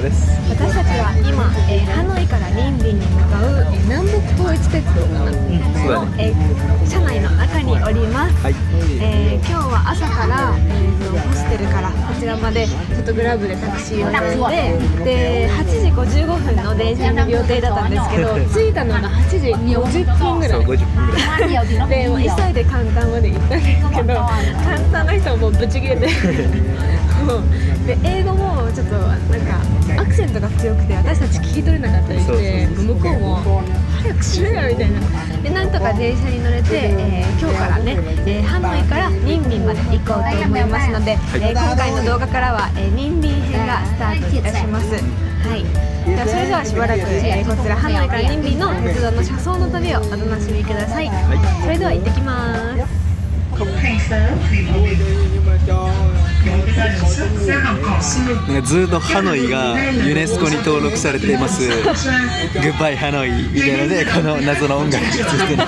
です。私たちは今、ハノイからニンビンに向かう、南北統一鉄道かな、の、車内の中におります。はい。今日は朝から、ホステルからこちらまでちょっとグラブでタクシーを呼んで、8時55分の電車に乗る予定だったんですけど、着いたのが8時50分ぐらい。そう、50分ぐらい。で、もう急いでカウンターまで行ったんですけど、カウンターの人ももうブチ切れてで、英語もちょっとなんかアクセントが強くて私たち聞き取れなかったりして、向こうも早くしろよみたいな。で、なんとか電車に乗れて、今日からね、ハノイからニンビンまで行こうと思いますので、今回の動画からは、ニンビン編がスタートいたします。はい。ではそれではしばらく、こちらハノイからニンビンの鉄道の車窓の旅をお楽しみください。それでは行ってきます。ずっとハノイがユネスコに登録されていますグッバイハノイみたいなので、この謎の音楽がついてる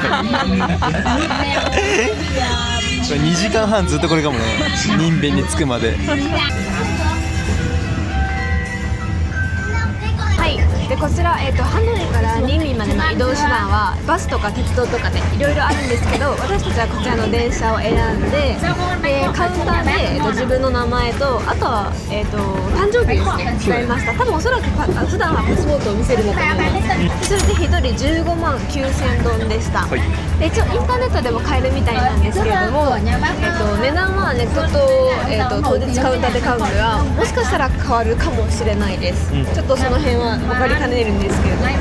2時間半ずっとこれかもね、ニンビンに着くまで。で、こちら、ハノイからニンビンまでの移動手段はバスとか鉄道とかでいろいろあるんですけど、私たちはこちらの電車を選んで、カウンターで、自分の名前と、あとは、誕生日ですね、伝えました。多分おそらく普段はパスポートを見せるのと思います。それで1人15万9000ドンでした。で、一応インターネットでも買えるみたいなんですけれども、値段はネットと、当日カウンターで買うのではもしかしたら変わるかもしれないです。ちょっとその辺は分かりかねるんですけれども、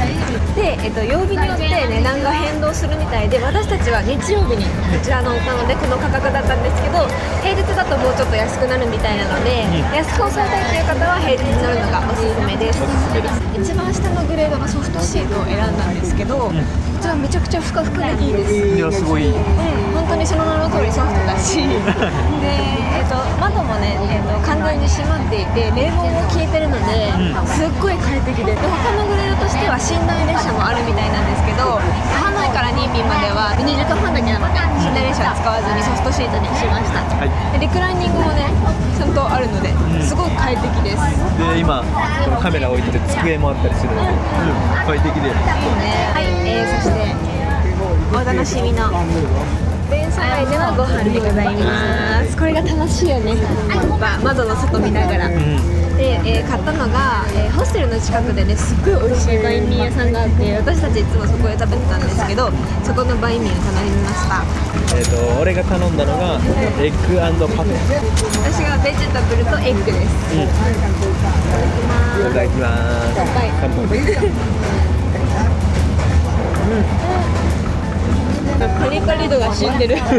で、曜日によって値段が変動するみたいで、私たちは日曜日にこちら乗ったのでこの価格だったんですけど、平日だともうちょっと安くなるみたいなので、安く抑えたいという方は平日に乗るのがおすすめです。一番下のグレードのソフトシートを選んだんですけど、こちらめちゃくちゃふかふかでいいです。いや、すごい。本当にその名の通りソフトだしで、窓もね、完全に閉まっていて冷房も効いてるので、すっごい快適で、他のグレードとしては寝台列車もあるみたいなんですけど、ハノイからニンビンまでは2時間半だけなので寝台列車は使わずにソフトシートにしました。で、リクライニングもねちゃんとあるので、すごく快適です。で、今このカメラ置いてて机もあったりするので、快適で。はい、そしてお楽しみの電車内でのご飯でございます。これが楽しいよね、やっぱ窓の外見ながら。で、買ったのが、ホステルの近くでね、すっごい美味しいバインミー屋さんがあって、私たちいつもそこで食べてたんですけど、そこのバインミーを頼みました。俺が頼んだのがエッグ&パテ。私がベジタブルとエッグです。いただきます。いただきます。乾杯。カリカリ度が死んでるしなっ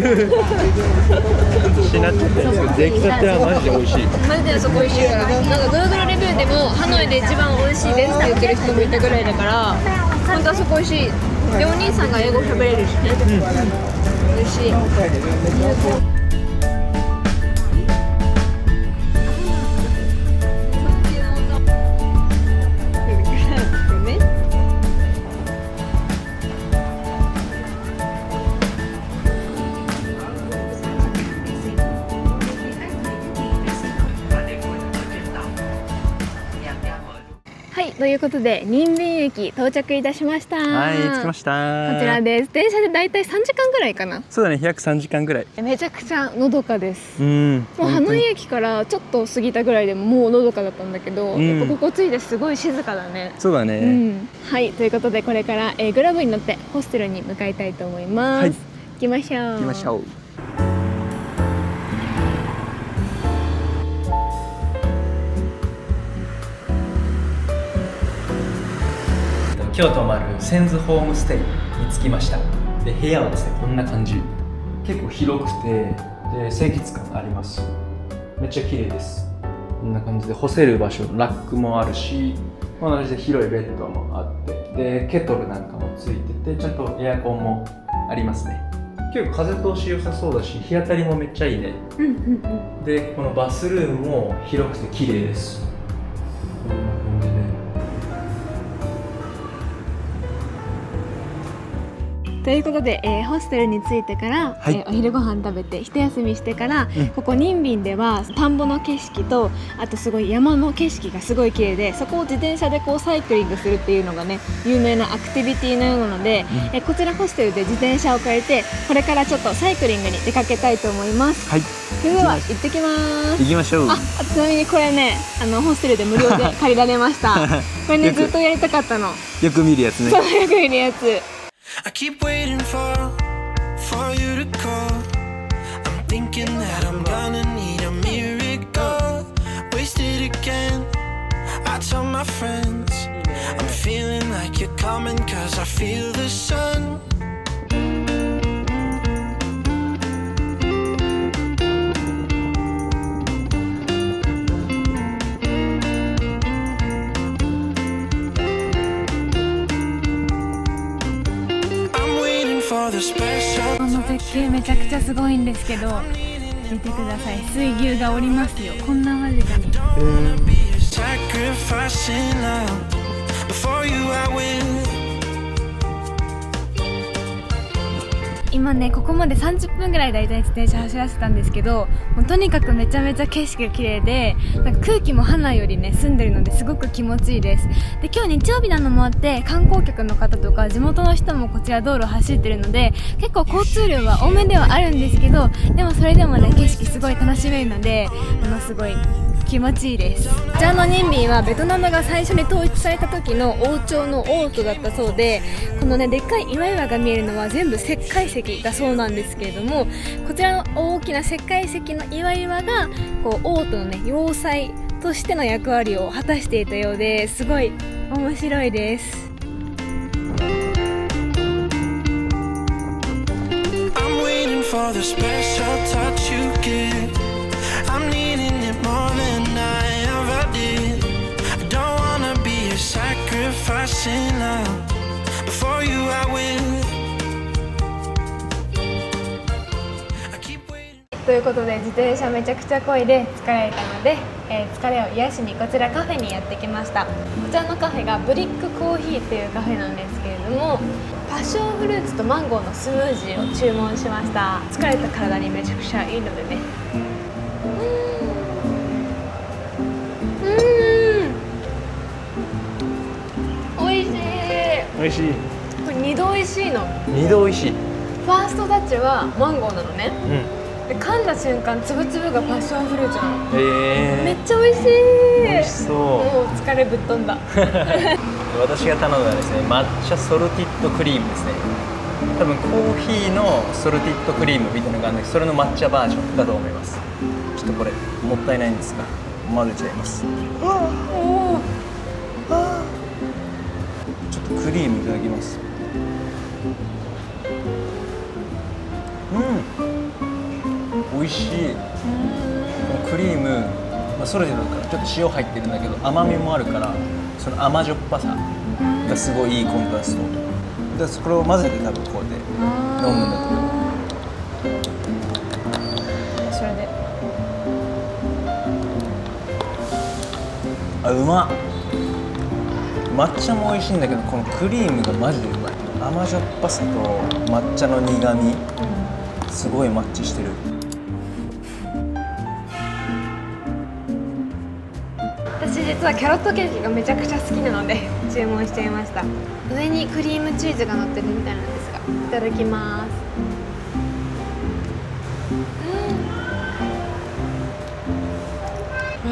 ちゃってるんですけど、出来たてはマジで美味しい。マジであそこ美味しいから、なんか Google レビューでもハノイで一番美味しいですって言ってる人もいたぐらいだから、本当あそこ美味しい。で、お兄さんが英語喋れるしね、美味しい。はい、ということでニンビン駅到着いたしました。はい、着きました。こちらです。電車でだいたい3時間ぐらいかな。そうだね、約3時間ぐらい。めちゃくちゃのどかです。もうハノイ駅からちょっと過ぎたぐらいでももうのどかだったんだけど、やっぱここ着いてすごい静かだね。そうだね。はい、ということでこれから、グラブに乗ってホステルに向かいたいと思います。行きましょう。行きましょう。今日泊まるセンズホームステイに着きました。で、部屋はですね、こんな感じ。結構広くて、で、清潔感あります。めっちゃ綺麗です。こんな感じで干せる場所、ラックもあるし、同じで広いベッドもあって、で、ケトルなんかもついてて、ちゃんとエアコンもありますね。結構風通し良さそうだし、日当たりもめっちゃいいね。で、このバスルームも広くて綺麗です。こんな感じで。とということで、ホステルに着いてから、はいお昼ご飯食べて一休みしてから、うんここニンビンでは田んぼの景色とあとすごい山の景色がすごい綺麗で、そこを自転車でこうサイクリングするっていうのがね有名なアクティビティのようなので、こちらホステルで自転車を借りてこれからちょっとサイクリングに出かけたいと思います。はい、それでは行ってきます。行きましょう。あちなみにこれねホステルで無料で借りられましたこれねよくずっとやりたかったの。よく見るやつね。そうよく見るやつ。 I keep waiting for you to call. I'm thinking that I'm gonna need a miracle. Wasted again. I tell my friends I'm feeling like you're coming 'cause I feel the sun. I'm waiting for the special この絶景めちゃくちゃすごいんですけど、見てください、水牛がおりますよ。こんな間近に。 wanna be a sacrificing love. Before you I will. 今ねここまで30分ぐらいだいたい自転車走らせたんですけど、もうとにかくめちゃめちゃ景色が綺麗で、なんか空気も花よりね澄んでるのですごく気持ちいいです。で今日日曜日なのもあって観光客の方とか地元の人もこちら道路走ってるので結構交通量は多めではあるんですけど、でもそれでもね景色すごい楽しめるので、ものすごい気持ちいいです。こちらのニンビンはベトナムが最初に統一された時の王朝の王都だったそうで、このねでっかい岩々が見えるのは全部石灰石だそうなんですけれども、こちらの大きな石灰石の岩々がこう王都のね要塞としての役割を果たしていたようで、すごい面白いです。I'm waiting for the special touch you give. I'm needing it more than I ever did. I don't wanna be a sacrificing love. Before you I will. I keep waiting. ということで自転車めちゃくちゃ漕いで疲れたので、疲れを癒しにこちらカフェにやってきました。こちらのカフェがブリックコーヒーっていうカフェなんですけれども、パッションフルーツとマンゴーのスムージーを注文しました。疲れた体にめちゃくちゃいいのでね。美味しい。美味しい。これ2度美味しいの。二度美味しい。ファーストタッチはマンゴーなのね。うん。で噛んだ瞬間つぶつぶがパッションフルーツなの。めっえちゃ美味しい。美味しそう。もう疲れぶっ飛んだ。私が頼んだのはですね、抹茶ソルティッドクリームですね。多分コーヒーのソルティッドクリームみたいなのがあるんですけど、それの抹茶バージョンだと思います。ちょっとこれもったいないんですが混ぜちゃいます。ちょっとクリームいただきます。美味しい。このクリーム、ソルティッドだからちょっと塩入ってるんだけど甘みもあるから、その甘じょっぱさがすごいいいコントラストで、これを混ぜて多分こうやって飲むんだと思う。それでうまっ。抹茶も美味しいんだけど、このクリームがマジでうまい。甘じょっぱさと抹茶の苦味、すごいマッチしてる。私実はキャロットケーキがめちゃくちゃ好きなので注文しちゃいました。上にクリームチーズが乗ってるみたいなんですが、いただきます。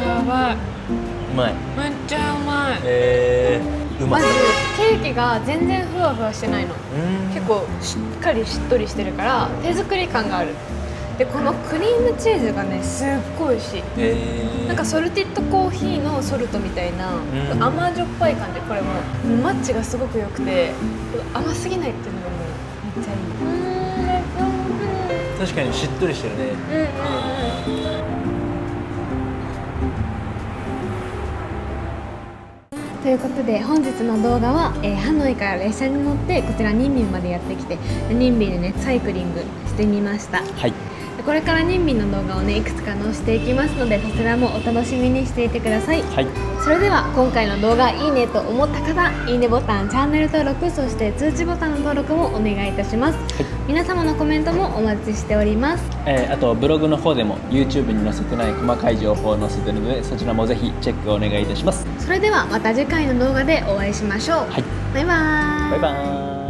やばい、うまい。めっちゃうまい。うまい。まずケーキが全然ふわふわしてないの。結構しっかりしっとりしてるから手作り感がある。でこのクリームチーズがねすっごい美味しい。なんかソルティッドコーヒーのソルトみたいな、甘じょっぱい感じ。これもマッチがすごく良くて、甘すぎないっていうのがもうめっちゃいい。確かにしっとりしてるね。ということで本日の動画は、ハノイから列車に乗ってこちらニンビンまでやってきて、ニンビンでねサイクリングしてみました。はい。これからニンミンの動画をねいくつか載せていきますので、そちらもお楽しみにしていてください。はい。それでは今回の動画いいねと思った方、いいねボタン、チャンネル登録、そして通知ボタンの登録もお願いいたします。皆様のコメントもお待ちしております。あとブログの方でも YouTube に載せてない細かい情報を載せてるので、そちらもぜひチェックお願いいたします。それではまた次回の動画でお会いしましょう。はい。バイバーイ。バイバーイ。